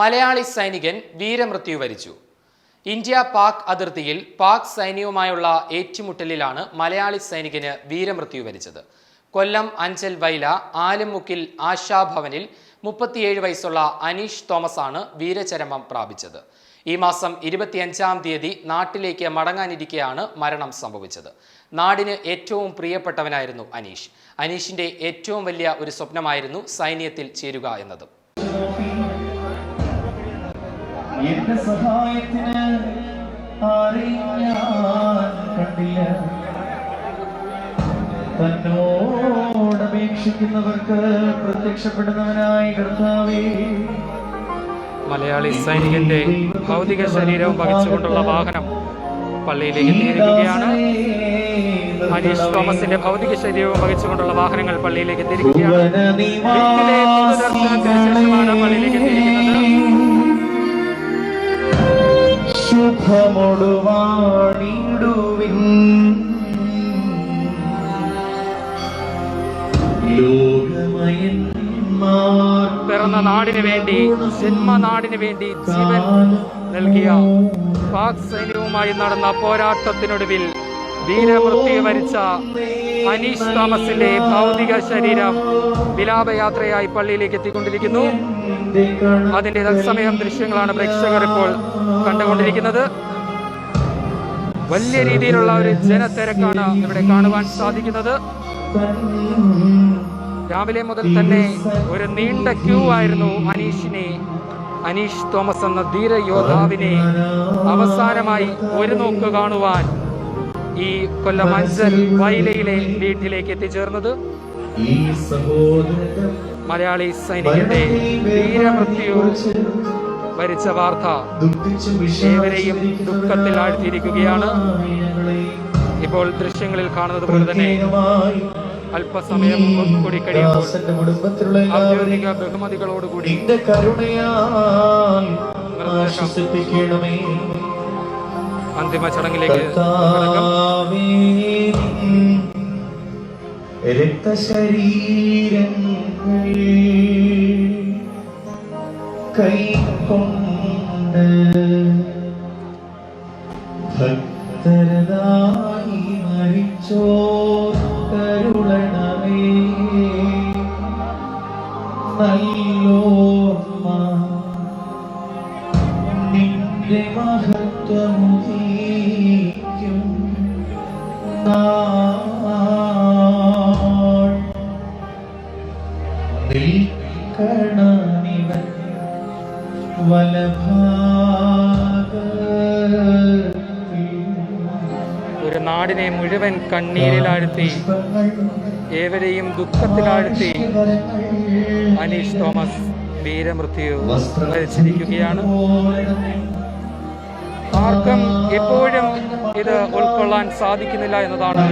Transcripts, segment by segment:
മലയാളി സൈനികൻ വീരമൃത്യു വരിച്ചു. ഇന്ത്യ പാക് അതിർത്തിയിൽ പാക് സൈന്യവുമായുള്ള ഏറ്റുമുട്ടലിലാണ് മലയാളി സൈനികന് വീരമൃത്യു വരിച്ചത്. കൊല്ലം അഞ്ചൽ വൈല ആലുമുക്കിൽ ആശാഭവനിൽ 37 വയസ്സുള്ള അനീഷ് തോമസ് ആണ് വീരചരമം പ്രാപിച്ചത്. ഈ മാസം 25-ാം തീയതി നാട്ടിലേക്ക് മടങ്ങാനിരിക്കെയാണ് മരണം സംഭവിച്ചത്. നാടിന് ഏറ്റവും പ്രിയപ്പെട്ടവനായിരുന്നു അനീഷ്. അനീഷിന്റെ ഏറ്റവും വലിയ ഒരു സ്വപ്നമായിരുന്നു സൈന്യത്തിൽ ചേരുക എന്നത്. തന്നോടപേക്ഷിക്കുന്നവർക്ക് പ്രത്യക്ഷപ്പെടുന്നവനായി കർത്താവേ, മലയാളി സൈനികന്റെ ഭൗതിക ശരീരവും വഹിച്ചുകൊണ്ടുള്ള വാഹനം പള്ളിയിലേക്ക് എത്തിയിരിക്കുകയാണ്. അനീഷ് തോമസിന്റെ ഭൗതിക ശരീരവും വഹിച്ചുകൊണ്ടുള്ള വാഹനങ്ങൾ പള്ളിയിലേക്ക് എത്തിയിരിക്കുകയാണ്. പള്ളിയിലേക്ക് എത്തിയിരിക്കുന്നത്. ശുഭമൊടുവാണിടുവിൻ പിറന്ന നാടിന് വേണ്ടി, ജന്മനാടിന് വേണ്ടി ജീവൻ നൽകിയ പാക് സൈന്യവുമായി നടന്ന പോരാട്ടത്തിനൊടുവിൽ വീരമൃത്യു വരിച്ച അനീഷ് തോമസിന്റെ ഭൗതിക ശരീരം വിലാപയാത്രയായി പള്ളിയിലേക്ക് എത്തിക്കൊണ്ടിരിക്കുന്നു. അതിന്റെ തത്സമയം ദൃശ്യങ്ങളാണ് പ്രേക്ഷകർ ഇപ്പോൾ കണ്ടുകൊണ്ടിരിക്കുന്നത്. വലിയ രീതിയിലുള്ള ഒരു ജനത്തിരക്കാണ് ഇവിടെ കാണുവാൻ സാധിക്കുന്നത്. രാവിലെ മുതൽ തന്നെ ഒരു നീണ്ട ക്യൂ ആയിരുന്നു അനീഷ് തോമസ് എന്ന ധീര യോദ്ധാവിനെ അവസാനമായി ഒരു നോക്ക് കാണുവാൻ ഈ കൊല്ലം അഞ്ചൽ വൈലയിലെ വീട്ടിലേക്ക് എത്തിച്ചേർന്നത്. മലയാളി സൈനികന്റെ വീരമൃത്യു വരിച്ച വാർത്ത ഏവരെയും ദുഃഖത്തിൽ ആഴ്ത്തിയിരിക്കുകയാണ്. ഇപ്പോൾ ദൃശ്യങ്ങളിൽ കാണുന്നത് പോലെ തന്നെ അല്പസമയം കൂടി കഴിയുമ്പോൾ ഔദ്യോഗിക ബഹുമതികളോടുകൂടി അന്തിമ ചടങ്ങിലേക്ക് കൈകൊണ്ട് ഭക്തരതായി മരിച്ചോ കരുളണമേ, നല്ലോർമ്മ നിന്റെ മഹത്വമുദീക്കും നാൾ നിൽക്കണമിവൻ ഒരു നാടിനെ മുഴുവൻ കണ്ണീരിലാഴ്ത്തി, ഏവരെയും ദുഃഖത്തിലാഴ്ത്തി അനീഷ് തോമസ് വീരമൃത്യു വരിച്ചിരിക്കുകയാണ്. ആർക്കും എപ്പോഴും ഇത് ഉൾക്കൊള്ളാൻ സാധിക്കുന്നില്ല എന്നതാണ്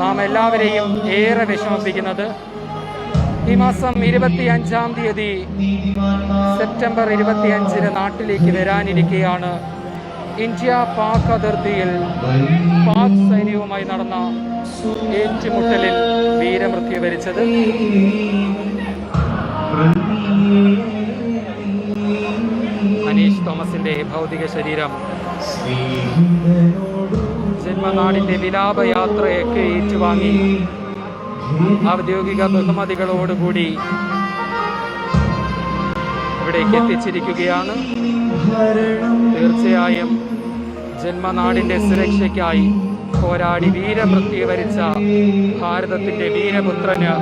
നാം എല്ലാവരെയും ഏറെ വിഷമിപ്പിക്കുന്നത്. ഈ മാസം 25-ാം തീയതി സെപ്റ്റംബർ 25-ന് നാട്ടിലേക്ക് വരാനിരിക്കെയാണ് ഇന്ത്യ പാക് അതിർത്തിയിൽ പാക് സൈന്യവുമായി നടന്ന ഏറ്റുമുട്ടലിൽ വീരമൃത്യു വരിച്ചത്. അനീഷ് തോമസിന്റെ ഭൗതിക ശരീരം ജന്മനാടിന്റെ വിലാപയാത്രയൊക്കെ ഏറ്റുവാങ്ങി ഔദ്യോഗിക ബഹുമതികളോടുകൂടി ഇവിടേക്ക് എത്തിച്ചിരിക്കുകയാണ്. തീർച്ചയായും ജന്മനാടിന്റെ സുരക്ഷയ്ക്കായി പോരാടി വീരമൃത്യു വരിച്ച ഭാരതത്തിന്റെ വീരപുത്രന്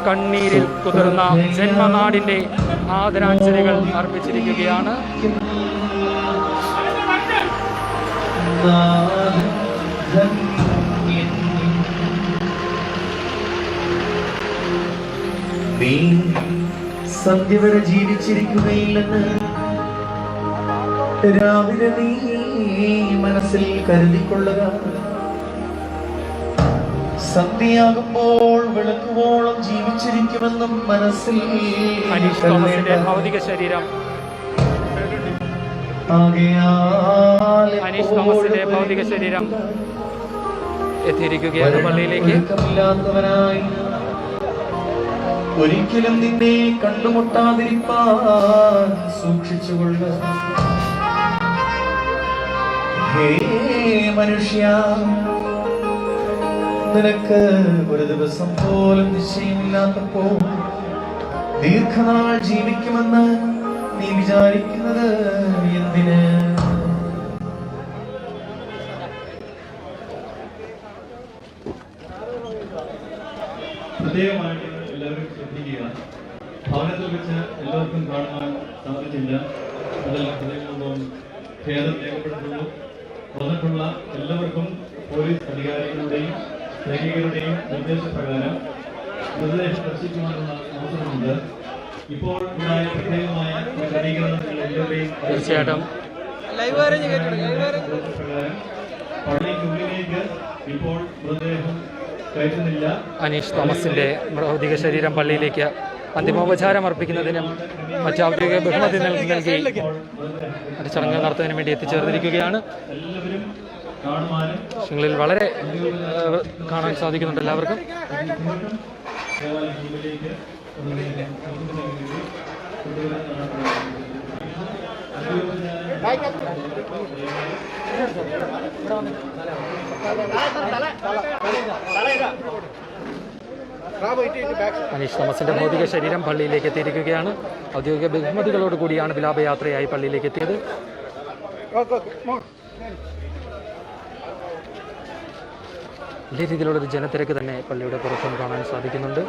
കണ്ണീരിൽ കുതിർന്ന ജന്മനാടിന്റെ ആദരാഞ്ജലികൾ അർപ്പിച്ചിരിക്കുകയാണ്. സന്ധ്യ വരെ ജീവിച്ചിരിക്കുകയില്ലെന്ന് രാവിലെ നീ മനസ്സിൽ കരുതിക്കൊള്ളുക. സന്ധ്യയാകുമ്പോൾ വെളുക്കുവോളം ജീവിച്ചിരിക്കുമെന്നും മനസ്സിൽ അനീഷ് തോമസിന്റെ ഭൗതിക ശരീരം എത്തിയിരിക്കുകയാണ് പള്ളിയിലേക്ക്. ഒരിക്കലും നിന്നെ കണ്ടുമുട്ടാതിരിപ്പാൻ സൂക്ഷിച്ചുകൊള്ളുക. ഹേ മനുഷ്യ, നിനക്ക് ഒരു ദിവസം പോലും നിശ്ചയമില്ലാത്തപ്പോൾ ദീർഘനാൾ ജീവിക്കുമെന്ന് നീ വിചാരിക്കുന്നത് എന്തിന്? പ്രത്യേകമായിട്ട് എല്ലാവരും ശ്രദ്ധിക്കുക. ഭവനത്തിൽ വെച്ച് എല്ലാവർക്കും കാണുവാൻ സാധിച്ചില്ല. അതിൽ ഹൃദയപൂർവ്വം ഖേദം രേഖപ്പെടുത്തുന്നു. വന്നിട്ടുള്ള എല്ലാവർക്കും പോലീസ് അധികാരികളുടെയും സൈനികരുടെയും നിർദ്ദേശപ്രകാരം മൃതദേഹം ദർശിക്കുവാനുള്ള അവസരമുണ്ട്. ഇപ്പോൾ ഉണ്ടായ പ്രത്യേകമായ ക്രമീകരണം എല്ലാവരെയും തീർച്ചയായിട്ടും പ്രകാരം പള്ളിക്കുള്ളിലേക്ക് ഇപ്പോൾ മൃതദേഹം കയറ്റുന്നില്ല. അനീഷ് തോമസിന്റെ ഭൗതിക ശരീരം പള്ളിയിലേക്ക് അന്തിമോപചാരം അർപ്പിക്കുന്നതിനും മറ്റ് ഔദ്യോഗിക ബഹുമതി നൽകി മറ്റ് ചടങ്ങുകൾ നടത്തുന്നതിനും വേണ്ടി എത്തിച്ചേർന്നിരിക്കുകയാണ്. ദൃശ്യങ്ങളിൽ വളരെ കാണാൻ സാധിക്കുന്നുണ്ട് എല്ലാവർക്കും. അനീഷ് തോമസിന്റെ ഭൗതിക ശരീരം പള്ളിയിലേക്ക് എത്തിയിരിക്കുകയാണ്. ഔദ്യോഗിക ബഹുമതികളോട് കൂടിയാണ് വിലാപയാത്രയായി പള്ളിയിലേക്ക് എത്തിയത്. വലിയ രീതിയിലുള്ളൊരു ജനത്തിരക്ക് തന്നെ പള്ളിയുടെ പുറത്തും കാണാൻ സാധിക്കുന്നുണ്ട്.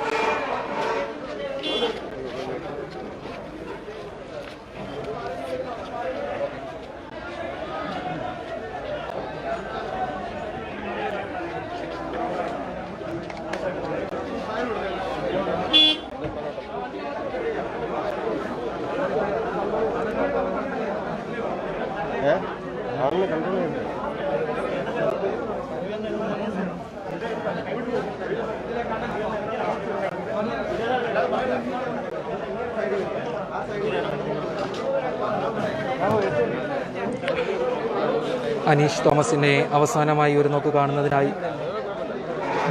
അനീഷ് തോമസിനെ അവസാനമായി ഒരു നോക്ക് കാണുന്നതിനായി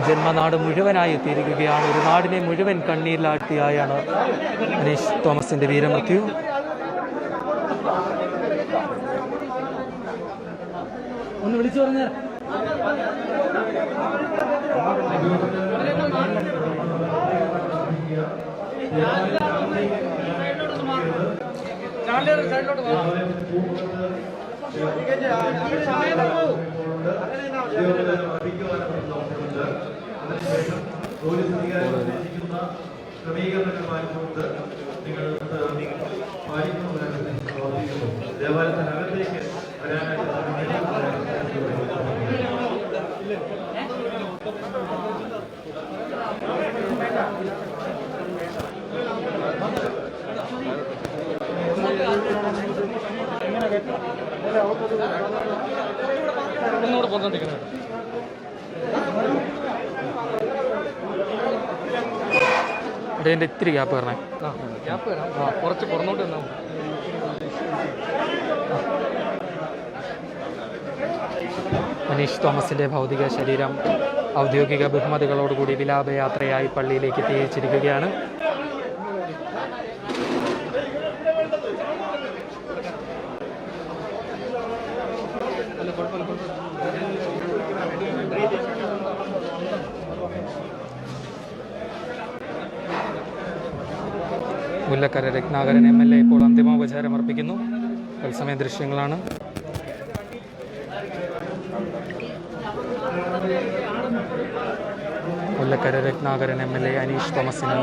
ജന്മനാട് മുഴുവനായി എത്തിയിരിക്കുകയാണ്. ഒരു നാടിനെ മുഴുവൻ കണ്ണീരിലാഴ്ത്തിയായാണ് അനീഷ് തോമസിന്റെ വീരമൃത്യു. ഒന്ന് വിളിച്ചു പറഞ്ഞ ക്രമീകരണങ്ങൾ പാലിച്ചുകൊണ്ട് നിങ്ങൾ പാലിക്കണമെന്ന് പ്രവർത്തിക്കുന്നു. ദേവാലയത്തിനകത്തേക്ക് വരാനായിട്ട് ഒന്നുകൂടെ പോന്നിരിക്കുന്നത് ഇതിൻ്റെ ഇത്തിരി ഗ്യാപ്പ് വരണേ. ഗ്യാപ്പ് വരാം, കുറച്ച് പുറന്നോട്ട് വന്നാൽ അനീഷ് തോമസിന്റെ ഭൗതിക ശരീരം ഔദ്യോഗിക ബഹുമതികളോടുകൂടി വിലാപയാത്രയായി പള്ളിയിലേക്ക് എത്തിച്ചിരിക്കുകയാണ്. മുല്ലക്കര രത്നാകരൻ MLA ഇപ്പോൾ അന്തിമോപചാരം അർപ്പിക്കുന്നു. തത്സമയ ദൃശ്യങ്ങളാണ്. മുല്ലക്കര രത്നാകരൻ MLA അനീഷ് തോമസിന്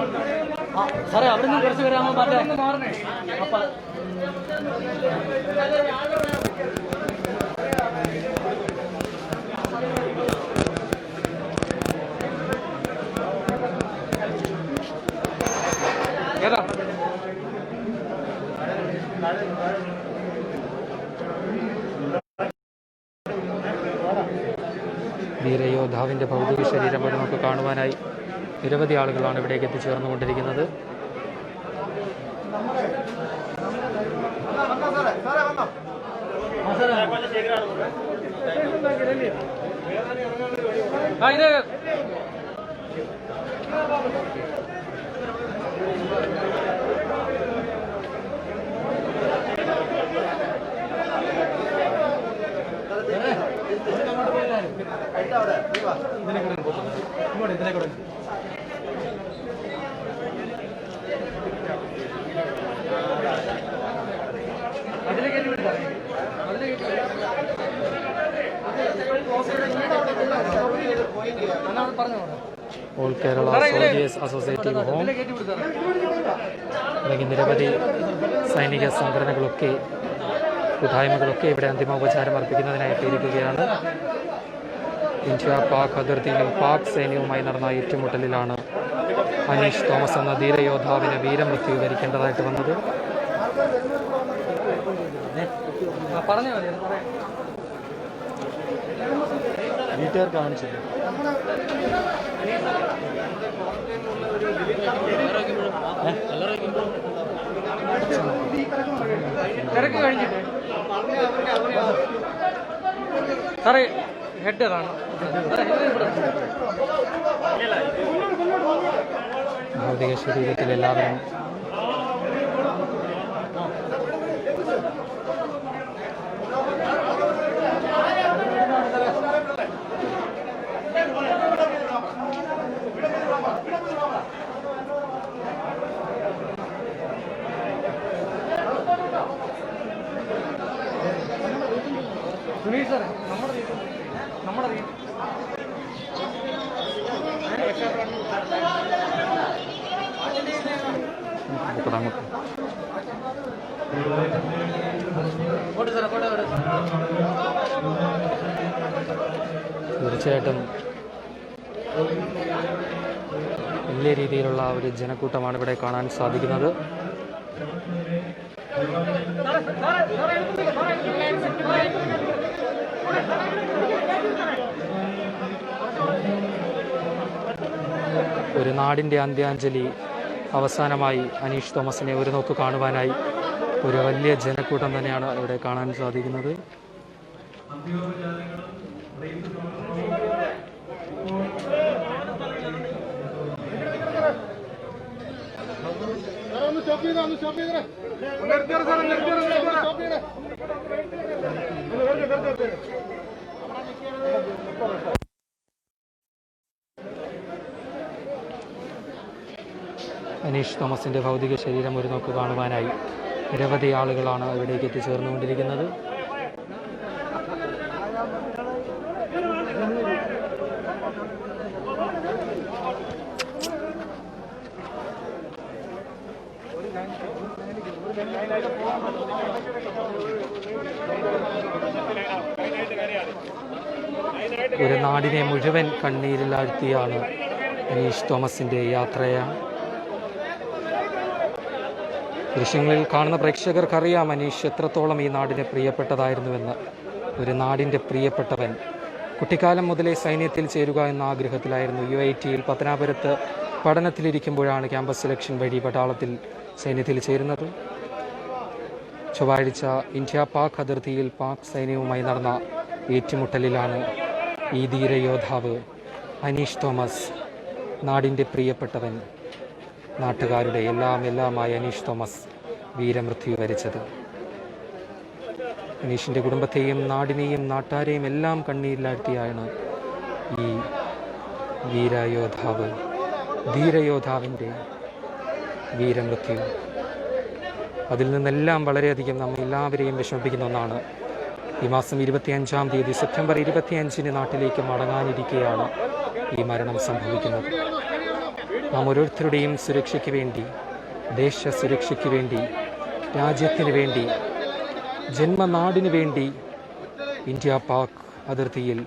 വീരയോദ്ധാവിൻ്റെ ഭൗതിക ശരീരം ഒരു നമുക്ക് കാണുവാനായി നിരവധി ആളുകളാണ് ഇവിടേക്ക് എത്തിച്ചേർന്നുകൊണ്ടിരിക്കുന്നത്. All Kerala soldiers associative home അല്ലെങ്കിൽ നിരവധി സൈനിക സംഘടനകളൊക്കെ കൂട്ടായ്മകളൊക്കെ ഇവിടെ അന്തിമോപചാരം അർപ്പിക്കുന്നതിനായിട്ട് ഇരിക്കുകയാണ്. ഇന്ത്യ പാക് അതിർത്തിയിലും പാക് സൈന്യവുമായി നടന്ന ഏറ്റുമുട്ടലിലാണ് അനീഷ് തോമസ് എന്ന ധീരയോദ്ധാവിന് വീരമൃത്യു വരിക്കേണ്ടതായിട്ട് വന്നത്. വീട്ടുകാർ കാണിച്ചില്ല. തിരക്ക് കഴിഞ്ഞിട്ട് സാറേ ഹെഡറാണ് ഭൗതിക ശരീരത്തിൽ എല്ലാവരും സുനീഷ് സാറേ നമ്മുടെ തീർച്ചയായിട്ടും വലിയ രീതിയിലുള്ള ഒരു ജനക്കൂട്ടമാണ് ഇവിടെ കാണാൻ സാധിക്കുന്നത്. ഒരു നാടിൻ്റെ അന്ത്യാഞ്ജലി അവസാനമായി അനീഷ് തോമസിനെ ഒരു നോക്ക് കാണുവാനായി ഒരു വലിയ ജനക്കൂട്ടം തന്നെയാണ് ഇവിടെ കാണാൻ സാധിക്കുന്നത്. അനീഷ് തോമസിൻ്റെ ഭൗതിക ശരീരം ഒരു നോക്ക് കാണുവാനായി നിരവധി ആളുകളാണ് ഇവിടേക്ക് എത്തിച്ചേർന്നുകൊണ്ടിരിക്കുന്നത്. ഒരു നാടിനെ മുഴുവൻ കണ്ണീരിലാഴ്ത്തിയാണ് അനീഷ് തോമസിൻ്റെ യാത്രയാണ്. ദൃശ്യങ്ങളിൽ കാണുന്ന പ്രേക്ഷകർക്കറിയാം അനീഷ് എത്രത്തോളം ഈ നാടിന് പ്രിയപ്പെട്ടതായിരുന്നുവെന്ന്. ഒരു നാടിൻ്റെ പ്രിയപ്പെട്ടവൻ. കുട്ടിക്കാലം മുതലേ സൈന്യത്തിൽ ചേരുക എന്ന ആഗ്രഹത്തിലായിരുന്നു. UITയിൽ പത്തനാപുരത്ത് പഠനത്തിലിരിക്കുമ്പോഴാണ് ക്യാമ്പസ് സെലക്ഷൻ വഴി പട്ടാളത്തിൽ സൈന്യത്തിൽ ചേരുന്നത്. ചൊവ്വാഴ്ച ഇന്ത്യ പാക് അതിർത്തിയിൽ പാക് സൈന്യവുമായി നടന്ന ഏറ്റുമുട്ടലിലാണ് ഈ ധീരയോദ്ധാവ് അനീഷ് തോമസ്, നാടിൻ്റെ പ്രിയപ്പെട്ടവൻ, നാട്ടുകാരുടെ എല്ലാമായ അനീഷ് തോമസ് വീരമൃത്യു വരിച്ചത്. അനീഷിൻ്റെ കുടുംബത്തെയും നാടിനെയും നാട്ടാരെയും എല്ലാം കണ്ണീരിലാഴ്ത്തിയാണ് ഈ ധീരയോദ്ധാവിൻ്റെ വീരമൃത്യു. അതിൽ നിന്നെല്ലാം വളരെയധികം നമ്മെ എല്ലാവരെയും വിഷമിപ്പിക്കുന്ന ഒന്നാണ്. ഈ മാസം 25-ാം തീയതി സെപ്റ്റംബർ 25-ന് നാട്ടിലേക്ക് മടങ്ങാനിരിക്കെയാണ് ഈ മരണം സംഭവിക്കുന്നത്. നാം ഓരോരുത്തരുടെയും സുരക്ഷയ്ക്ക് വേണ്ടി, ദേശസുരക്ഷയ്ക്ക് വേണ്ടി, രാജ്യത്തിന് വേണ്ടി, ജന്മനാടിന് വേണ്ടി ഇന്ത്യ പാക് അതിർത്തിയിൽ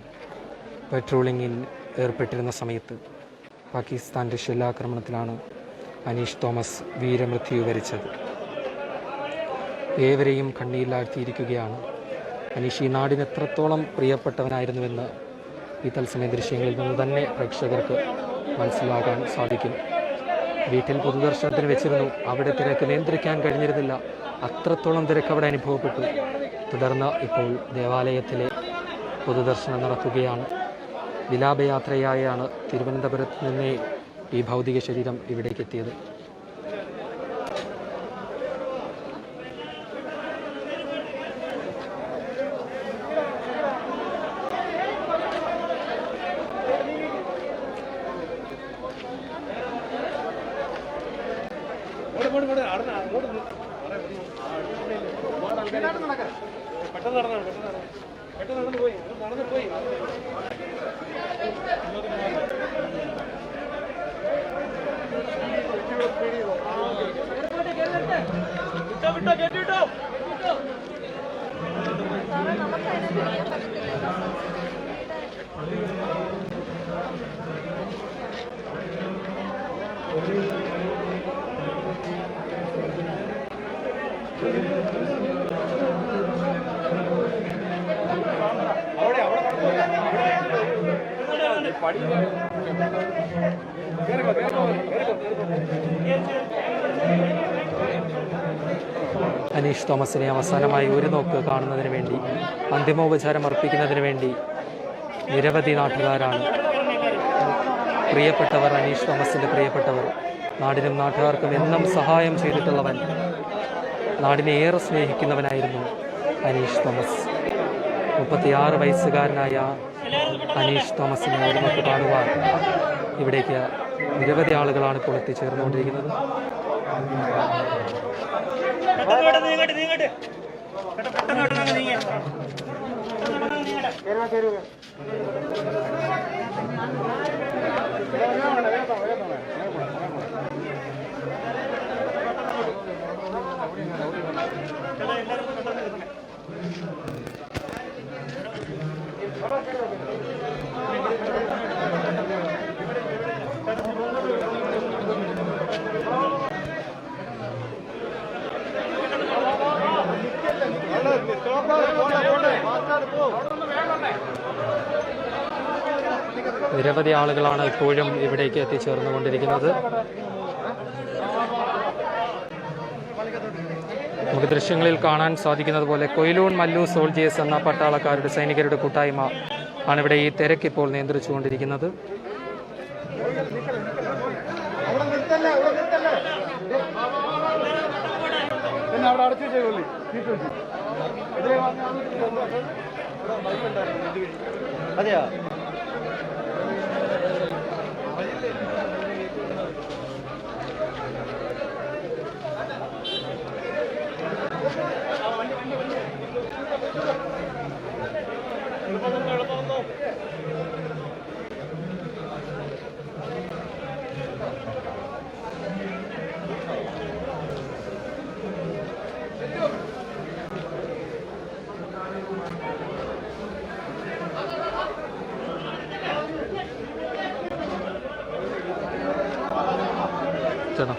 പെട്രോളിങ്ങിൽ ഏർപ്പെട്ടിരുന്ന സമയത്ത് പാകിസ്ഥാൻ്റെ ഷെല്ലാക്രമണത്തിലാണ് അനീഷ് തോമസ് വീരമൃത്യു വരിച്ചത്. ഏവരെയും കണ്ണീരിലാഴ്ത്തിയിരിക്കുകയാണ്. അനീഷ് ഈ നാടിന് എത്രത്തോളം പ്രിയപ്പെട്ടവനായിരുന്നുവെന്ന് ഈ തത്സമയ ദൃശ്യങ്ങളിൽ നിന്ന് തന്നെ പ്രേക്ഷകർക്ക് മനസ്സിലാക്കാൻ സാധിക്കും. വീട്ടിൽ പൊതുദർശനത്തിന് വെച്ചിരുന്നു. അവിടെ തിരക്ക് നിയന്ത്രിക്കാൻ കഴിഞ്ഞിരുന്നില്ല. അത്രത്തോളം തിരക്ക് അവിടെ അനുഭവപ്പെട്ടു. തുടർന്ന് ഇപ്പോൾ ദേവാലയത്തിലെ പൊതുദർശനം നടക്കുകയാണ്. വിലാപയാത്രയായാണ് തിരുവനന്തപുരത്ത് നിന്നേ ഈ ഭൗതിക ശരീരം ഇവിടേക്ക് എത്തിയത്. അനീഷ് തോമസിനെ അവസാനമായി ഒരു നോക്ക് കാണുന്നതിന് വേണ്ടി, അന്തിമോപചാരം അർപ്പിക്കുന്നതിന് വേണ്ടി നിരവധി നാട്ടുകാരാണ്. പ്രിയപ്പെട്ടവർ, അനീഷ് തോമസിൻ്റെ പ്രിയപ്പെട്ടവർ, നാടിനും നാട്ടുകാർക്കും എന്നും സഹായം ചെയ്തിട്ടുള്ളവൻ, നാടിനെ ഏറെ സ്നേഹിക്കുന്നവനായിരുന്നു അനീഷ് തോമസ്. 36 വയസ്സുകാരനായ അനീഷ് തോമസിനെ ഒരു നോക്ക് കാണുവാൻ ഇവിടേക്ക് നിരവധി ആളുകളാണ് ഇപ്പോൾ എത്തിച്ചേർന്നുകൊണ്ടിരിക്കുന്നത്. നിരവധി ആളുകളാണ് ഇപ്പോഴും ഇവിടേക്ക് എത്തിച്ചേർന്നുകൊണ്ടിരിക്കുന്നത്. നമുക്ക് ദൃശ്യങ്ങളിൽ കാണാൻ സാധിക്കുന്നത് പോലെ കൊയിലൂൺ മല്ലു സോൾജിയേഴ്സ് എന്ന പട്ടാളക്കാരുടെ സൈനികരുടെ കൂട്ടായ്മ ആണ് ഇവിടെ ഈ തിരക്ക് ഇപ്പോൾ നിയന്ത്രിച്ചുകൊണ്ടിരിക്കുന്നത്. അതെയോ? ചേട്ടാ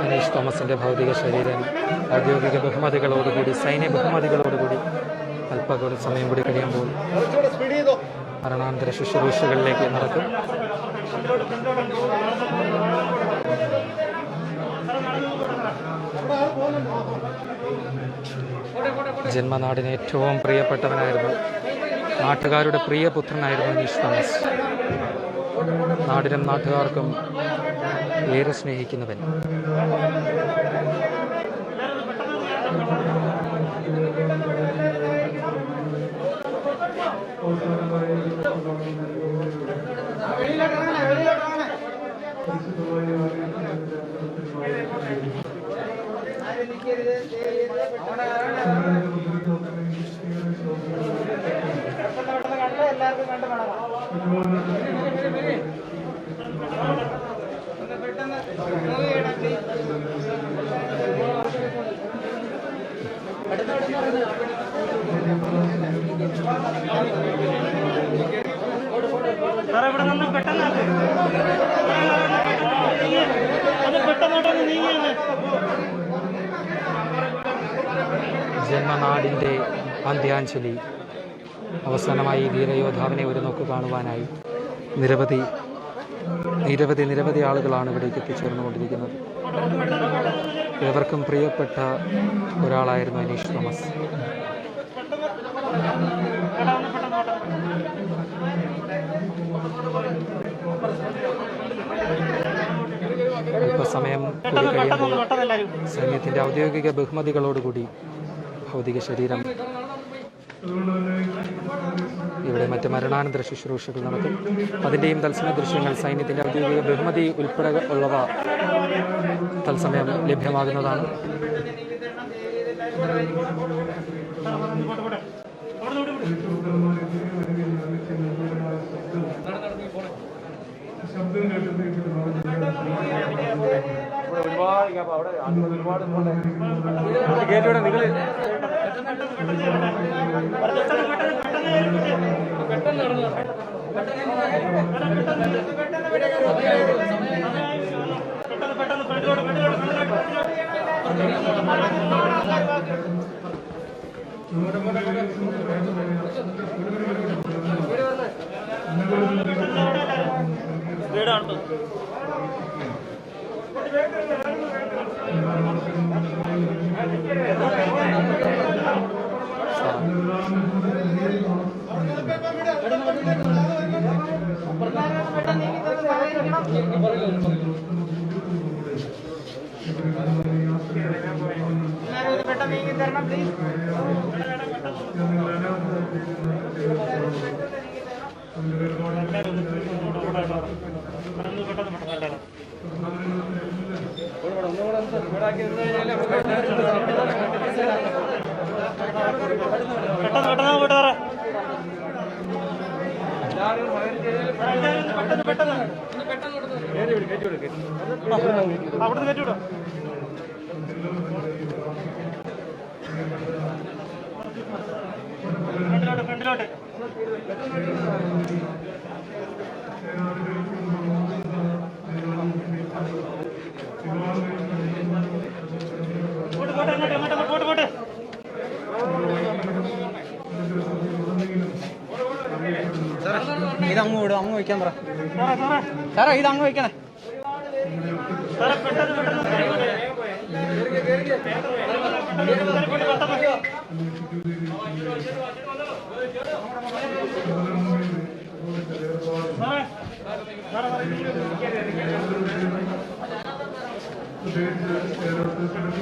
അനീഷ് തോമസിൻ്റെ ഭൗതിക ശരീരം ഔദ്യോഗിക ബഹുമതികളോടുകൂടി, സൈന്യ ബഹുമതികളോടുകൂടി അല്പകൂടി സമയം കൂടി കഴിയുമ്പോൾ മരണാന്തര ശുശ്രൂഷകളിലേക്ക് നടക്കും. ജന്മനാടിന് ഏറ്റവും പ്രിയപ്പെട്ടവനായിരുന്നു, നാട്ടുകാരുടെ പ്രിയപുത്രനായിരുന്നു അനീഷ് തോമസ്. നാടിനും നാട്ടുകാർക്കും ഏറെ സ്നേഹിക്കുന്നവൻ. ജന്മനാടിൻ്റെ അന്ത്യാഞ്ജലി അവസാനമായി വീരയോദ്ധാവിനെ ഒരു നോക്ക് കാണുവാനായി നിരവധി ആളുകളാണ് ഇവിടേക്ക് എത്തിച്ചേർന്നുകൊണ്ടിരിക്കുന്നത്. ഏവർക്കും പ്രിയപ്പെട്ട ഒരാളായിരുന്നു അനീഷ് തോമസ്. അല്പസമയം കൂടി കഴിയുമ്പോൾ സൈന്യത്തിൻ്റെ ഔദ്യോഗിക ബഹുമതികളോടുകൂടി ഭൗതിക ശരീരം ഇവിടെ മറ്റ് മരണാനന്തര ശുശ്രൂഷകൾ നടത്തും. അതിൻ്റെയും തത്സമയ ദൃശ്യങ്ങൾ സൈന്യത്തിൻ്റെ ഔദ്യോഗിക ബഹുമതി ഉൾപ്പെടെ ഉള്ളവ തത്സമയം ലഭ്യമാകുന്നതാണ്. ഇതങ്ങ് വിടും, അങ്ങ് വയ്ക്കാൻ പറ സാറേ, ഇതങ്ങ് വയ്ക്കണേ.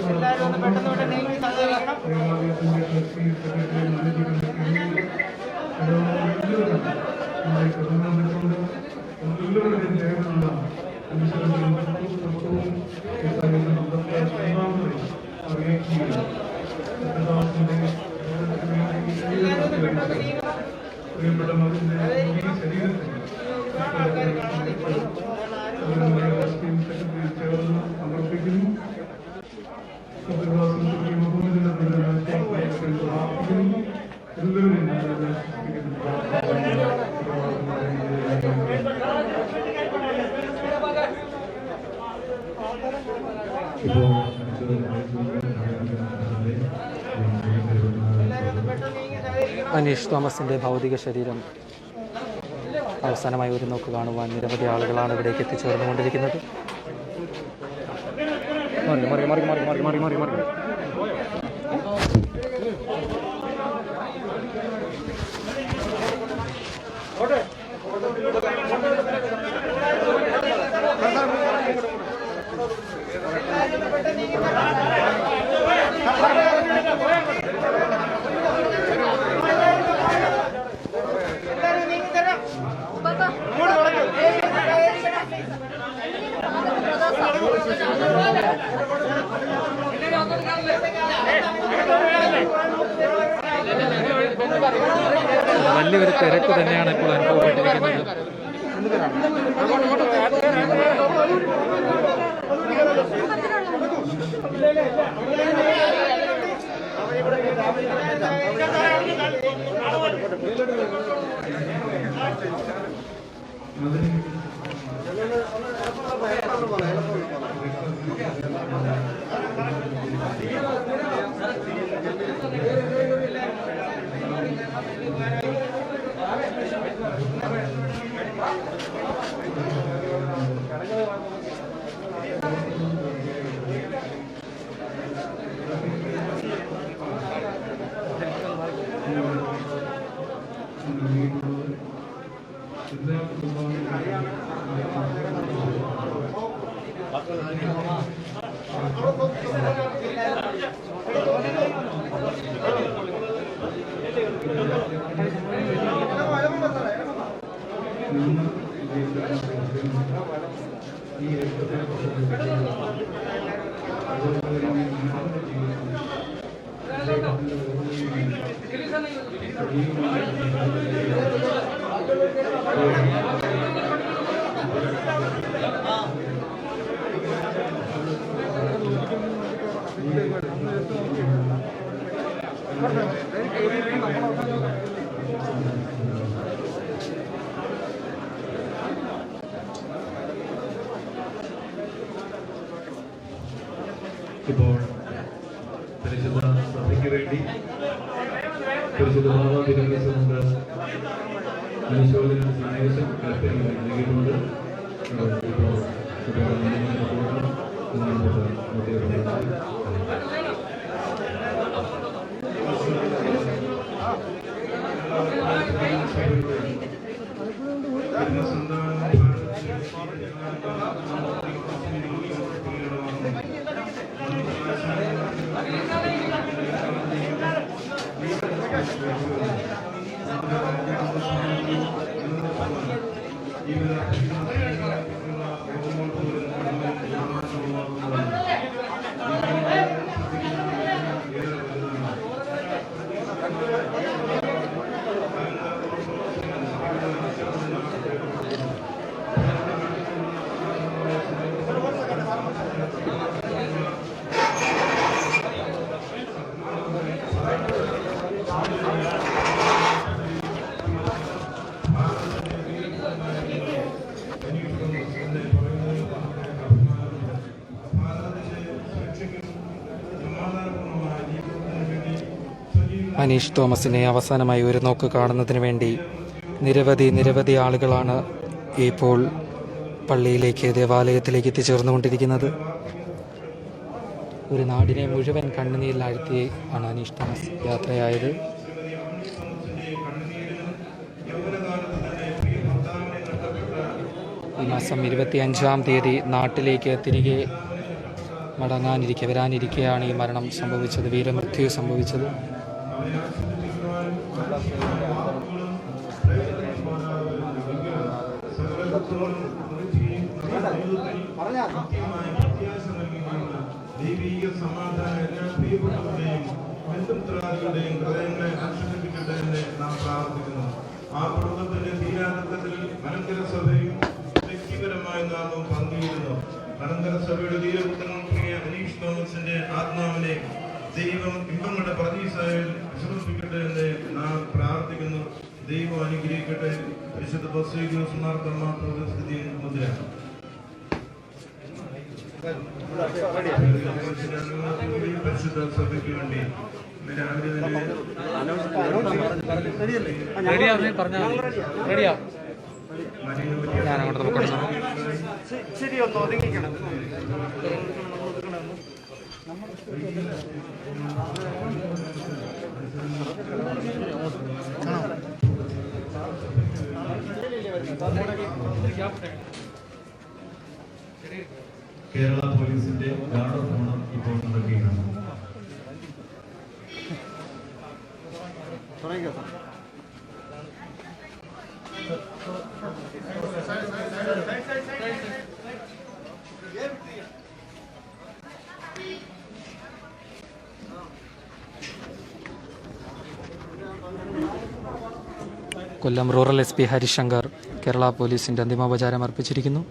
എല്ലാവരും ഒന്ന് പെട്ടെന്ന് പെട്ടെന്ന് സഹകരിക്കണം. അനീഷ് തോമസിൻ്റെ ഭൗതിക ശരീരം അവസാനമായി ഒരു നോക്ക് കാണുവാൻ നിരവധി ആളുകളാണ് ഇവിടേക്ക് എത്തിച്ചേർന്നുകൊണ്ടിരിക്കുന്നത്. വലിയൊരു തിരക്ക് തന്നെയാണ് ഇപ്പോൾ അനുഭവപ്പെട്ടിരിക്കുന്നത്. ഇപ്പോൾ പരിശുദ്ധ സഭയ്ക്ക് വേണ്ടി പരിശുദ്ധ ബാബ തിരുവനന്തപുരത്ത് അനുശോചന സന്ദേശം കൽപ്പന നൽകിയിട്ടുണ്ട്. ഇപ്പോൾ അനീഷ് തോമസിനെ അവസാനമായി ഒരു നോക്ക് കാണുന്നതിന് വേണ്ടി നിരവധി ആളുകളാണ് ഇപ്പോൾ പള്ളിയിലേക്ക്, ദേവാലയത്തിലേക്ക് എത്തിച്ചേർന്നുകൊണ്ടിരിക്കുന്നത്. ഒരു നാടിനെ മുഴുവൻ കണ്ണുനീരിലാഴ്ത്തി ആണ് അനീഷ് തോമസ് യാത്രയായത്. ഈ മാസം 25-ാം തീയതി നാട്ടിലേക്ക് തിരികെ വരാനിരിക്കെയാണ് ഈ മരണം സംഭവിച്ചത്, വീരമൃത്യു സംഭവിച്ചത്. ദൈവീക സമാധാനം എല്ലാ പ്രിയപ്പെട്ടവരുടെയും ബന്ധുമിത്രാദികളുടെയും ഹൃദയങ്ങളെ ആശ്വസിപ്പിക്കട്ടെ എന്ന് നാം പ്രാർത്ഥിക്കുന്നു. ആ കുടുംബത്തിന്റെ തീരാനന്ദത്തിൽ മലങ്കര സഭയും വ്യക്തിപരമായി നാം പങ്കുചേരുന്നു. മലങ്കര സഭയുടെ വീരപുത്രൻ പ്രിയ അനീഷ് തോമസിന്റെ ആത്മാവിനെ ദൈവം ഇമ്പങ്ങളുടെ പ്രതീക്ഷയിൽ വിശ്രമിപ്പിക്കട്ടെ എന്ന് നാം പ്രാർത്ഥിക്കുന്നു. ദൈവം അനുഗ്രഹിക്കട്ടെ. വിശുദ്ധ ബസേലിയോസ് മാർത്തോമാ പ്രതിസ്ഥിതി മുദ്രയാണ്. പരിശുദ്ധ സഭയ്ക്ക് വേണ്ടി ശരിയൊന്ന് ഒതുങ്ങിക്കണം. കേരള പോലീസിന്റെ ഗാർഡ് ഓഫ് ഓണർ ഇപ്പോൾ നൽകിയാണ്. കൊല്ലം റൂറൽ SP ഹരിശങ്കർ കേരള പോലീസിൻ്റെ അന്തിമോപചാരം അർപ്പിച്ചിരിക്കുന്നു.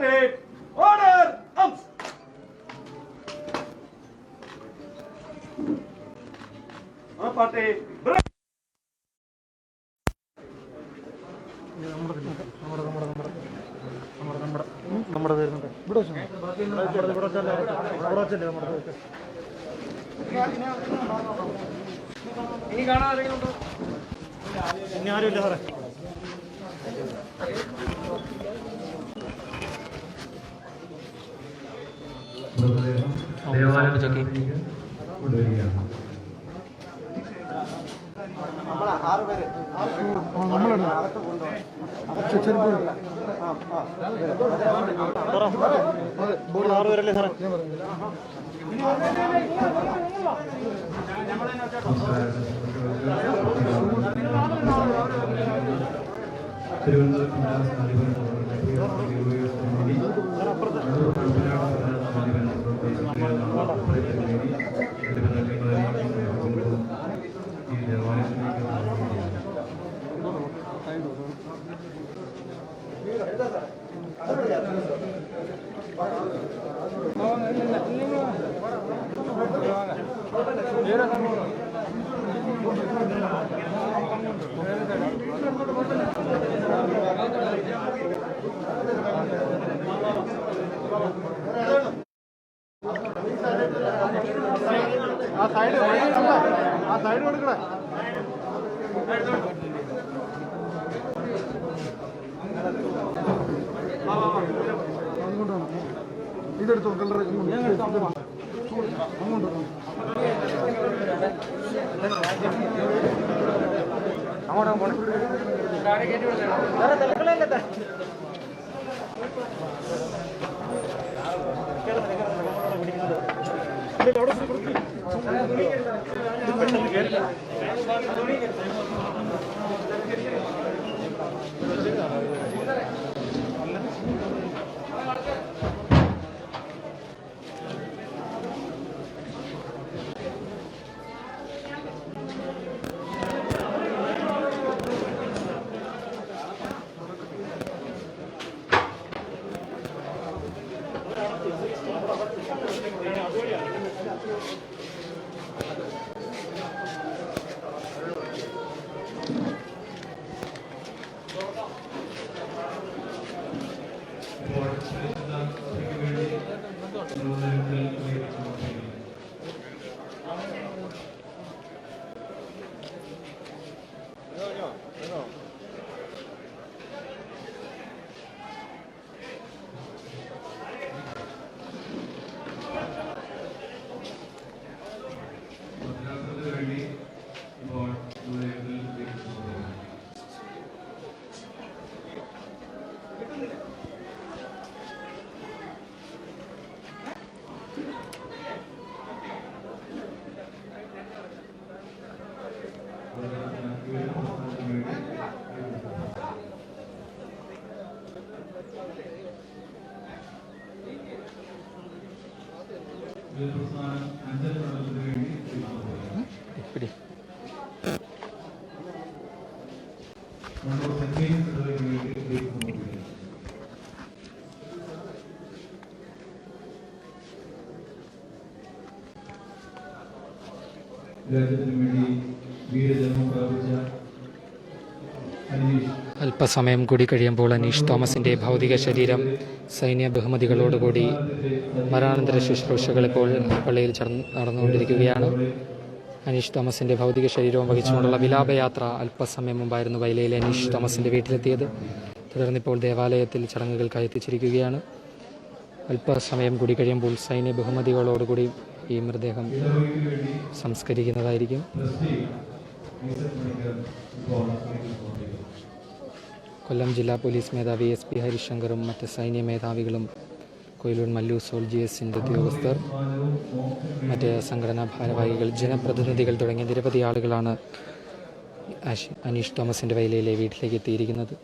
party, order, arms. Party, break. നമ്മുടെ വരുന്നുണ്ട് ഇവിടെ ഇനി കാണാൻ ആരെങ്കിലും ഇനി ആരുമില്ല സാറേ. കൊണ്ടുവരികയാണ്. ആറുപേരല്ലേ സാറേ? ആ സൈഡ് കൊടുക്കണേ. ഇതെടുത്തോ കളർ അങ്ങോട്ട് പോണേ. രാജ്യത്തിന് വേണ്ടി വീരജന്മം പ്രാപിച്ച അല്പസമയം കൂടി കഴിയുമ്പോൾ അനീഷ് തോമസിൻ്റെ ഭൗതിക ശരീരം സൈന്യ ബഹുമതികളോടുകൂടി മരണാനന്തര ശുശ്രൂഷകൾ ഇപ്പോൾ പള്ളിയിൽ നടന്നുകൊണ്ടിരിക്കുകയാണ്. അനീഷ് തോമസിൻ്റെ ഭൗതിക ശരീരവും വഹിച്ചുകൊണ്ടുള്ള വിലാപയാത്ര അല്പസമയം മുമ്പായിരുന്നു വയലയിലെ അനീഷ് തോമസിൻ്റെ വീട്ടിലെത്തിയത്. തുടർന്നിപ്പോൾ ദേവാലയത്തിൽ ചടങ്ങുകൾക്കായി എത്തിച്ചിരിക്കുകയാണ്. അല്പസമയം കൂടി കഴിയുമ്പോൾ സൈന്യ ബഹുമതികളോടുകൂടി ഈ മൃതദേഹം സംസ്കരിക്കുന്നതായിരിക്കും. കൊല്ലം ജില്ലാ പോലീസ് മേധാവി SP ഹരിശങ്കറും മറ്റ് സൈന്യ മേധാവികളും കൊയിലൂർ മല്ലു സോൾജിയേഴ്സിൻ്റെ ഉദ്യോഗസ്ഥർ, മറ്റ് സംഘടനാ ഭാരവാഹികൾ, ജനപ്രതിനിധികൾ തുടങ്ങിയ നിരവധി ആളുകളാണ് അനീഷ് തോമസിൻ്റെ വയലയിലെ വീട്ടിലേക്ക് എത്തിയിരിക്കുന്നത്.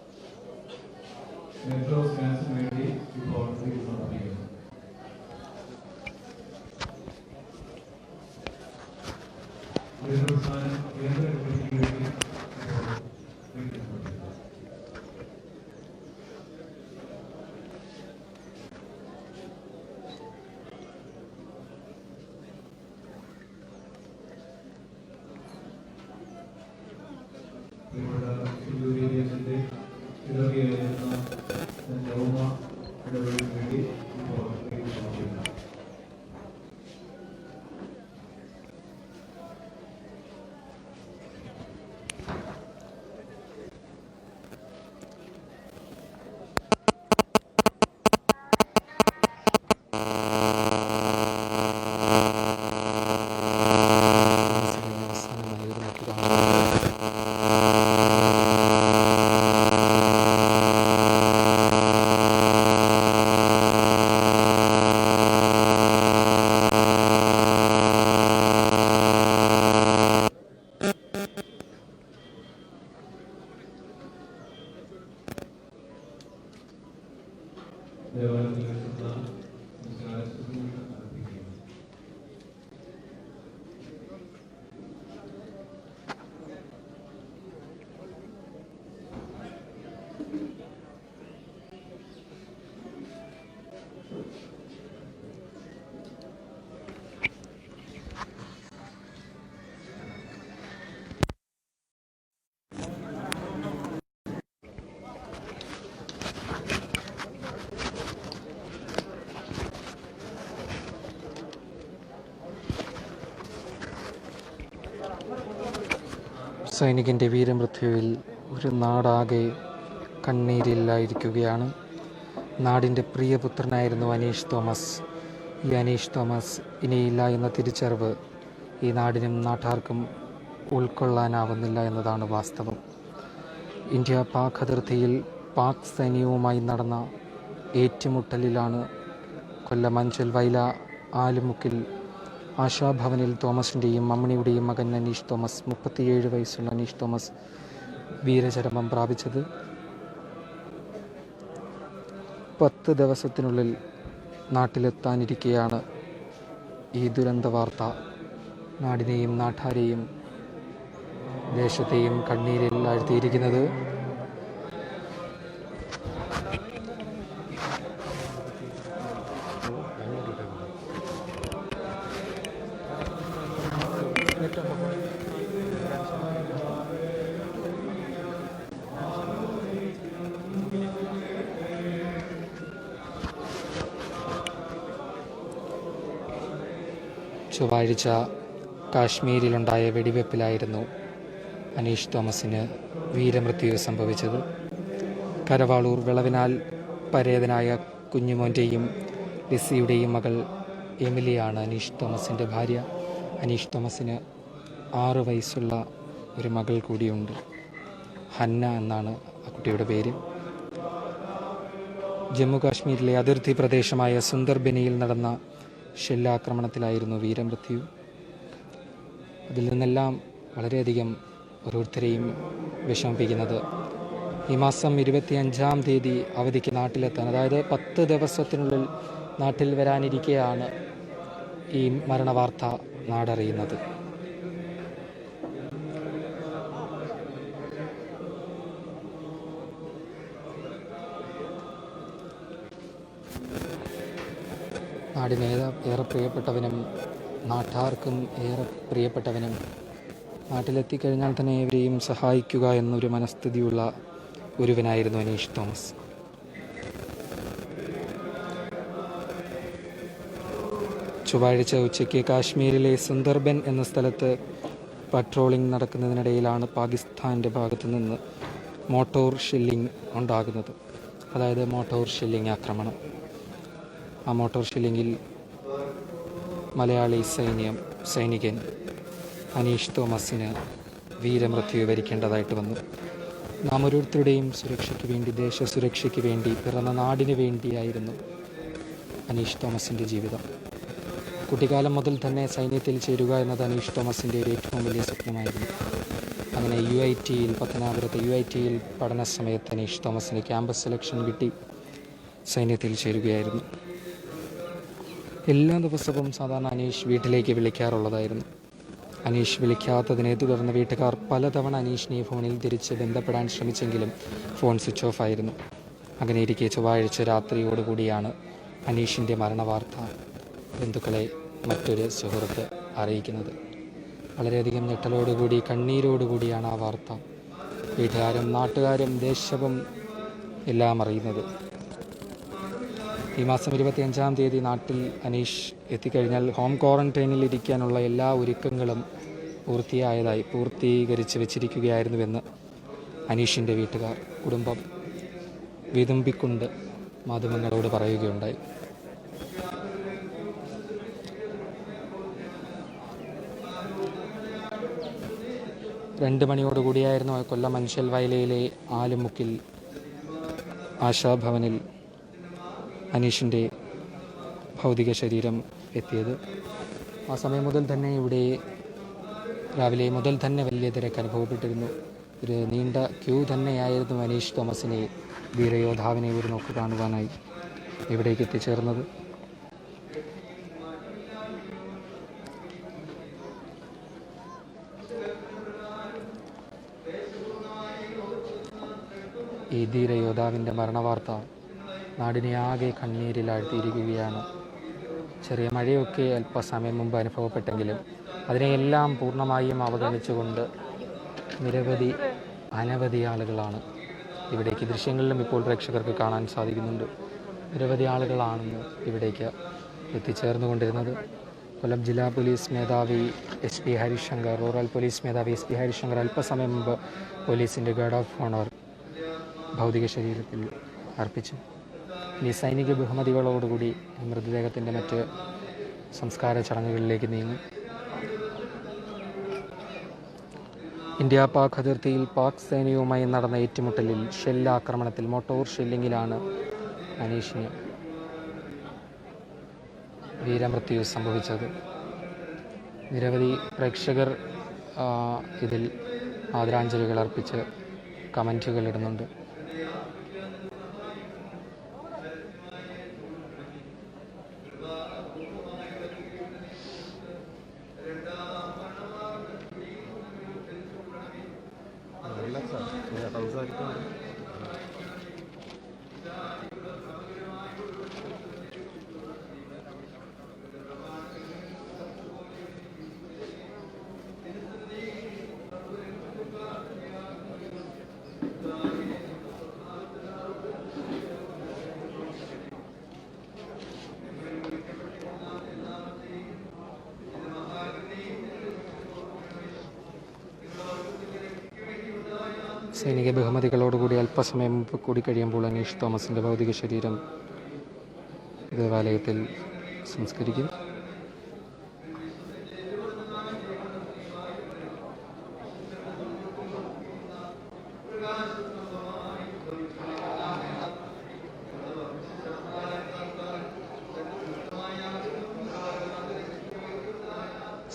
സൈനികൻ്റെ വീരമൃത്യുവിൽ ഒരു നാടാകെ കണ്ണീരിലായിരിക്കുകയാണ്. നാടിൻ്റെ പ്രിയപുത്രനായിരുന്നു അനീഷ് തോമസ്. ഈ അനീഷ് തോമസ് ഇനിയില്ല എന്ന തിരിച്ചറിവ് ഈ നാടിനും നാട്ടാർക്കും ഉൾക്കൊള്ളാനാവുന്നില്ല എന്നതാണ് വാസ്തവം. ഇന്ത്യ പാക് അതിർത്തിയിൽ പാക് സൈന്യവുമായി നടന്ന ഏറ്റുമുട്ടലിലാണ് കൊല്ലം അഞ്ചൽ വൈല ആലുമുക്കിൽ ആശാഭവനിൽ തോമസിൻ്റെയും അമ്മണിയുടെയും മകൻ അനീഷ് തോമസ് 37 വയസ്സുള്ള അനീഷ് തോമസ് വീരചരമം പ്രാപിച്ചത്. 10 ദിവസത്തിനുള്ളിൽ നാട്ടിലെത്താനിരിക്കെയാണ് ഈ ദുരന്ത വാർത്ത നാടിനെയും നാട്ടാരെയും ദേശത്തെയും കണ്ണീരിൽ ആഴ്ത്തിയിരിക്കുന്നത്. ചൊവ്വാഴ്ച കാശ്മീരിലുണ്ടായ വെടിവെപ്പിലായിരുന്നു അനീഷ് തോമസിന് വീരമൃത്യു സംഭവിച്ചത്. കരവാളൂർ വിളവിനാൽ പരേതനായ കുഞ്ഞുമോൻ്റെയും ലിസിയുടെയും മകൾ എമിലിയാണ് അനീഷ് തോമസിൻ്റെ ഭാര്യ. അനീഷ് തോമസിന് 6 വയസ്സുള്ള ഒരു മകൾ കൂടിയുണ്ട്. ഹന്ന എന്നാണ് ആ കുട്ടിയുടെ പേര്. ജമ്മു കാശ്മീരിലെ അതിർത്തി പ്രദേശമായ സുന്ദർബനിയിൽ നടന്ന ഷെല്ലാക്രമണത്തിലായിരുന്നു വീരമൃത്യു. അതിൽ നിന്നെല്ലാം വളരെയധികം ഓരോരുത്തരെയും വിഷമിപ്പിക്കുന്നത് ഈ മാസം 25-ാം തീയതി അവധിക്ക് നാട്ടിലെത്താൻ, അതായത് 10 ദിവസത്തിനുള്ളിൽ നാട്ടിൽ വരാനിരിക്കെയാണ് ഈ മരണവാർത്ത നാടറിയുന്നത്. നാടിന് ഏറെ പ്രിയപ്പെട്ടവനും നാട്ടാർക്കും ഏറെ പ്രിയപ്പെട്ടവനും നാട്ടിലെത്തിക്കഴിഞ്ഞാൽ തന്നെ ഇവരെയും സഹായിക്കുക എന്നൊരു മനസ്ഥിതിയുള്ള ഒരുവനായിരുന്നു അനീഷ് തോമസ്. ചൊവ്വാഴ്ച ഉച്ചയ്ക്ക് കാശ്മീരിലെ സുന്ദർബൻ എന്ന സ്ഥലത്ത് പട്രോളിംഗ് നടക്കുന്നതിനിടയിലാണ് പാകിസ്ഥാൻ്റെ ഭാഗത്തു നിന്ന് മോട്ടോർ ഷെല്ലിംഗ് ഉണ്ടാകുന്നത്, അതായത് മോട്ടോർ ഷെല്ലിംഗ് ആക്രമണം. ആ മോട്ടോർ ഷെല്ലിങ്ങിൽ മലയാളി സൈനികൻ അനീഷ് തോമസിന് വീരമൃത്യു വരിക്കേണ്ടതായിട്ട് വന്നു. നാം ഓരോരുത്തരുടെയും സുരക്ഷയ്ക്ക് വേണ്ടി, ദേശസുരക്ഷയ്ക്ക് വേണ്ടി, പിറന്ന നാടിന് വേണ്ടിയായിരുന്നു അനീഷ് തോമസിൻ്റെ ജീവിതം. കുട്ടിക്കാലം മുതൽ തന്നെ സൈന്യത്തിൽ ചേരുക എന്നത് അനീഷ് തോമസിൻ്റെ ഒരു ഏറ്റവും വലിയ സ്വപ്നമായിരുന്നു. അങ്ങനെ പത്തനാപുരത്ത് UITയിൽ പഠന സമയത്ത് അനീഷ് തോമസിന് ക്യാമ്പസ് സെലക്ഷൻ കിട്ടി സൈന്യത്തിൽ ചേരുകയായിരുന്നു. എല്ലാ ദിവസവും സാധാരണ അനീഷ് വീട്ടിലേക്ക് വിളിക്കാറുള്ളതായിരുന്നു. അനീഷ് വിളിക്കാത്തതിനെ തുടർന്ന് വീട്ടുകാർ പലതവണ അനീഷിനെ ഫോണിൽ തിരിച്ച് ബന്ധപ്പെടാൻ ശ്രമിച്ചെങ്കിലും ഫോൺ സ്വിച്ച് ഓഫ് ആയിരുന്നു. അങ്ങനെ ഇരിക്കെ ചൊവ്വാഴ്ച രാത്രിയോടുകൂടിയാണ് അനീഷിൻ്റെ മരണവാർത്ത ബന്ധുക്കളെ മറ്റൊരു സുഹൃത്ത് അറിയിക്കുന്നത്. വളരെയധികം ഞെട്ടലോടുകൂടി, കണ്ണീരോടുകൂടിയാണ് ആ വാർത്ത വീട്ടുകാരും നാട്ടുകാരും ദേശവും എല്ലാം അറിയുന്നത്. ഈ മാസം 25-ാം തീയതി നാട്ടിൽ അനീഷ് എത്തിക്കഴിഞ്ഞാൽ ഹോം ക്വാറന്റൈനിൽ ഇരിക്കാനുള്ള എല്ലാ ഒരുക്കങ്ങളും പൂർത്തീകരിച്ച് വെച്ചിരിക്കുകയായിരുന്നുവെന്ന് അനീഷിൻ്റെ വീട്ടുകാർ, കുടുംബം വിതുമ്പിക്കൊണ്ട് മാധ്യമങ്ങളോട് പറയുകയുണ്ടായി. രണ്ട് മണിയോടുകൂടിയായിരുന്നു കൊല്ലം അഞ്ചൽ വയലയിലെ ആലുമുക്കിൽ ആശാഭവനിൽ അനീഷിൻ്റെ ഭൗതിക ശരീരം എത്തിയത്. ആ സമയം മുതൽ തന്നെ ഇവിടെ രാവിലെ മുതൽ തന്നെ വലിയ തിരക്ക് അനുഭവപ്പെട്ടിരുന്നു. ഒരു നീണ്ട ക്യൂ തന്നെയായിരുന്നു അനീഷ് തോമസിനെ, വീരയോദ്ധാവിനെ ഒരു നോക്ക് കാണുവാനായി ഇവിടേക്ക് എത്തിച്ചേർന്നത്. ഈ ധീരയോദ്ധാവിൻ്റെ മരണവാർത്ത നാടിനെ ആകെ കണ്ണീരിലാഴ്ത്തിയിരിക്കുകയാണ്. ചെറിയ മഴയൊക്കെ അല്പസമയം മുമ്പ് അനുഭവപ്പെട്ടെങ്കിലും അതിനെയെല്ലാം പൂർണ്ണമായും അവഗണിച്ചുകൊണ്ട് അനവധി ആളുകളാണ് ഇവിടേക്ക്, ദൃശ്യങ്ങളിലും ഇപ്പോൾ പ്രേക്ഷകർക്ക് കാണാൻ സാധിക്കുന്നുണ്ട്, നിരവധി ആളുകളാണെന്ന് ഇവിടേക്ക് എത്തിച്ചേർന്നുകൊണ്ടിരുന്നത്. കൊല്ലം ജില്ലാ പോലീസ് മേധാവി SP ഹരിശങ്കർ, റൂറൽ പോലീസ് മേധാവി SP ഹരിശങ്കർ അല്പസമയം മുമ്പ് പോലീസിൻ്റെ ഗാർഡ് ഓഫ് ഓണർ ഭൗതിക ശരീരത്തിൽ അർപ്പിച്ചു. ഇനി സൈനിക ബഹുമതികളോടുകൂടി മൃതദേഹത്തിൻ്റെ മറ്റ് സംസ്കാര ചടങ്ങുകളിലേക്ക് നീങ്ങും. ഇന്ത്യ പാക് അതിർത്തിയിൽ പാക് സൈന്യവുമായി നടന്ന ഏറ്റുമുട്ടലിൽ ഷെല്ലാക്രമണത്തിൽ മോട്ടോർ ഷെല്ലിങ്ങിലാണ് അനീഷിന് വീരമൃത്യു സംഭവിച്ചത്. നിരവധി പ്രേക്ഷകർ ഇതിൽ ആദരാഞ്ജലികൾ അർപ്പിച്ച് കമൻറ്റുകൾ ഇടുന്നുണ്ട്. സൈനിക ബഹുമതികളോടുകൂടി അല്പസമയം കൂടി കഴിയുമ്പോൾ അനീഷ് തോമസിൻ്റെ ഭൗതിക ശരീരം ദേവാലയത്തിൽ സംസ്കരിക്കും.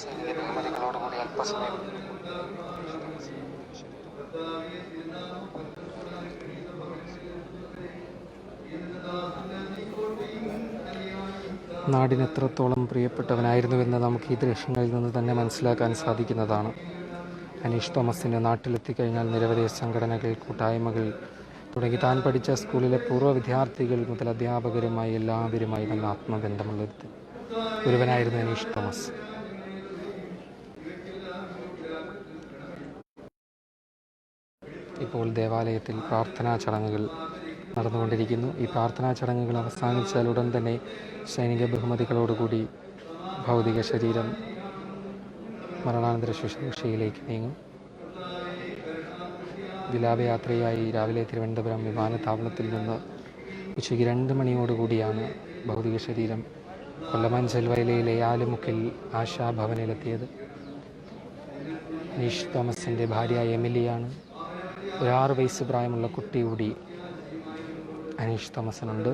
സൈനിക ബഹുമതികളോടുകൂടി അല്പസമയം നാടിന് എത്രത്തോളം പ്രിയപ്പെട്ടവനായിരുന്നുവെന്ന് നമുക്ക് ഈ ദൃശ്യങ്ങളിൽ നിന്ന് തന്നെ മനസ്സിലാക്കാൻ സാധിക്കുന്നതാണ്. അനീഷ് തോമസിന് നാട്ടിലെത്തിക്കഴിഞ്ഞാൽ നിരവധി സംഘടനകൾ, കൂട്ടായ്മകൾ തുടങ്ങി താൻ പഠിച്ച സ്കൂളിലെ പൂർവ്വ വിദ്യാർത്ഥികൾ മുതൽ അധ്യാപകരുമായി എല്ലാവരുമായി നല്ല ആത്മബന്ധമുള്ള ഒരുവനായിരുന്നു അനീഷ് തോമസ്. ഇപ്പോൾ ദേവാലയത്തിൽ പ്രാർത്ഥനാ ചടങ്ങുകൾ നടന്നുകൊണ്ടിരിക്കുന്നു. ഈ പ്രാർത്ഥനാ ചടങ്ങുകൾ അവസാനിച്ചാൽ ഉടൻ തന്നെ സൈനിക ബഹുമതികളോടുകൂടി ഭൗതിക ശരീരം മരണാനന്തര ശുശ്രൂഷയിലേക്ക് നീങ്ങും. വിലാപയാത്രയായി രാവിലെ തിരുവനന്തപുരം വിമാനത്താവളത്തിൽ നിന്ന് ഉച്ചയ്ക്ക് 2 മണിയോടുകൂടിയാണ് ഭൗതിക ശരീരം കൊല്ലമഞ്ചൽ വയലയിലെ ആലുമുക്കിൽ ആശാഭവനിലെത്തിയത്. അനീഷ് തോമസിൻ്റെ ഭാര്യ എമിലിയാണ്. ഒരു 6 വയസ്സ് പ്രായമുള്ള കുട്ടി കൂടി അനീഷ് തോമസിനുണ്ട്.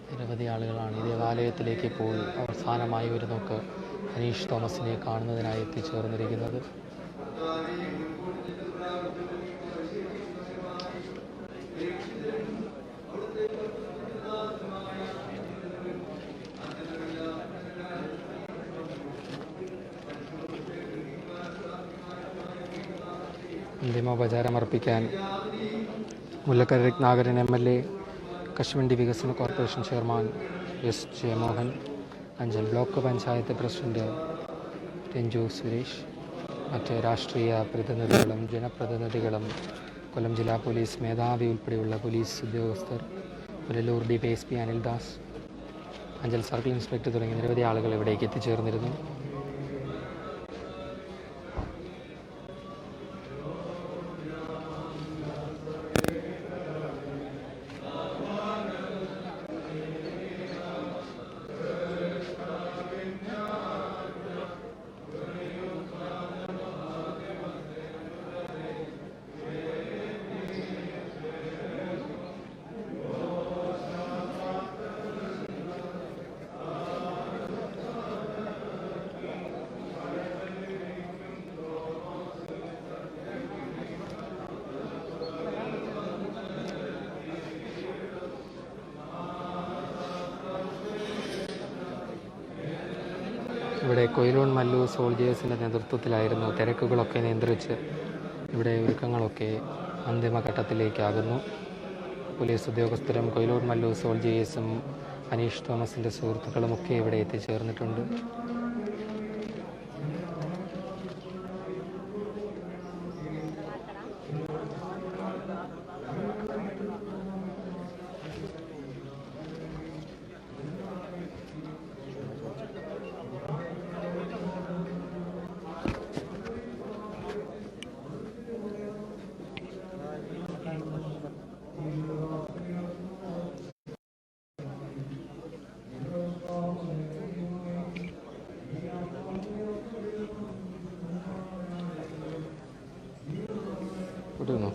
നിരവധി ആളുകളാണ് ഈ ദേവാലയത്തിലേക്ക് ഇപ്പോൾ അവസാനമായി ഒരു നോക്ക് അനീഷ് തോമസിനെ കാണുന്നതിനായി എത്തിച്ചേർന്നിരിക്കുന്നത്. അന്തിമോപചാരമർപ്പിക്കാൻ മുല്ലക്കര രത്നാകരൻ MLA, കശുവണ്ടി വികസന corporation chairman S. Jayamohan, Anchal block panchayat president Ranju Suresh, മറ്റ് രാഷ്ട്രീയ പ്രതിനിധികളും ജനപ്രതിനിധികളും കൊല്ലം ജില്ലാ പോലീസ് മേധാവി ഉൾപ്പെടെയുള്ള പോലീസ് ഉദ്യോഗസ്ഥർ, Punalur DPSP Anildas, Anchal circle inspector തുടങ്ങിയ നിരവധി ആളുകൾ ഇവിടേക്ക് എത്തിച്ചേർന്നിരുന്നു. കൊയിലോൺ മല്ലു സോൾജേഴ്സിൻ്റെ നേതൃത്വത്തിലായിരുന്നു തിരക്കുകളൊക്കെ നിയന്ത്രിച്ച് ഇവിടെ ഒരുക്കങ്ങളൊക്കെ അന്തിമഘട്ടത്തിലേക്കാകുന്നു. പോലീസ് ഉദ്യോഗസ്ഥരും കൊയിലോൺ മല്ലു സോൾജേഴ്സും അനീഷ് തോമസിൻ്റെ സുഹൃത്തുക്കളുമൊക്കെ ഇവിടെ എത്തിച്ചേർന്നിട്ടുണ്ട്. വിടുന്നു.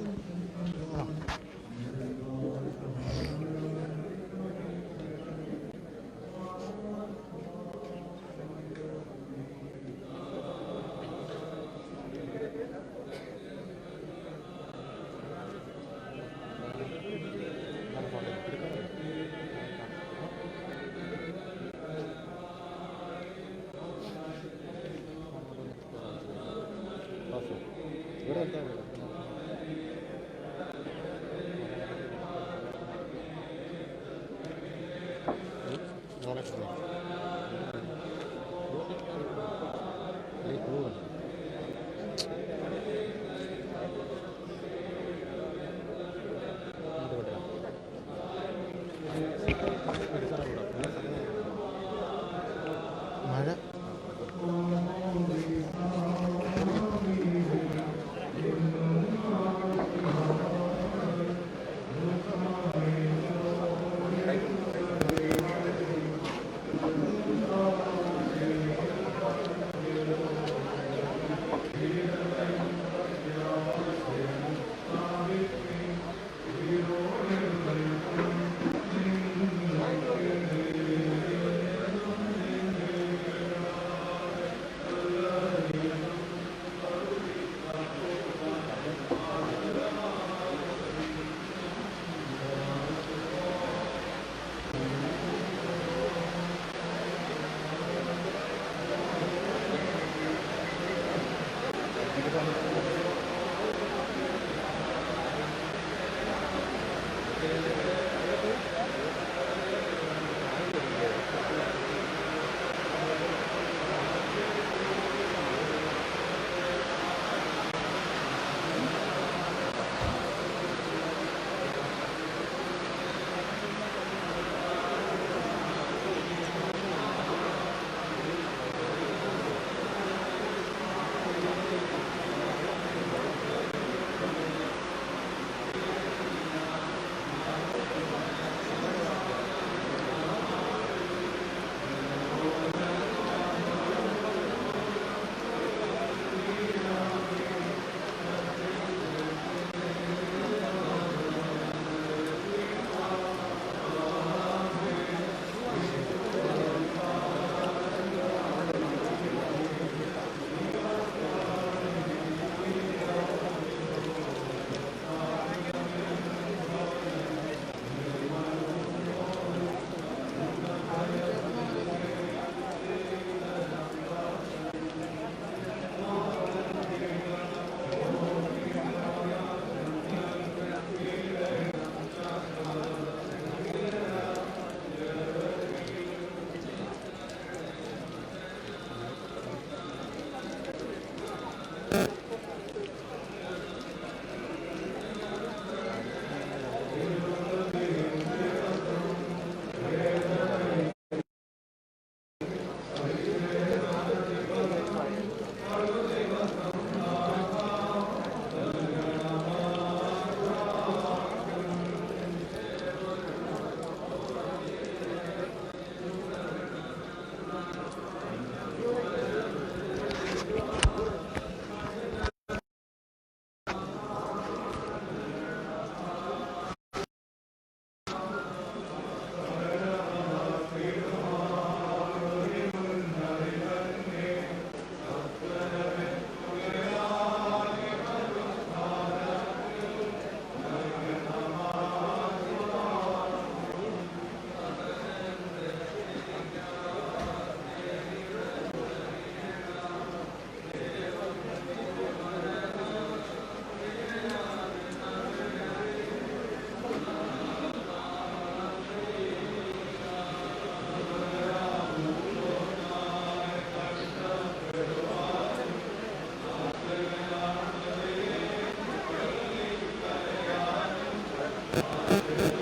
ആ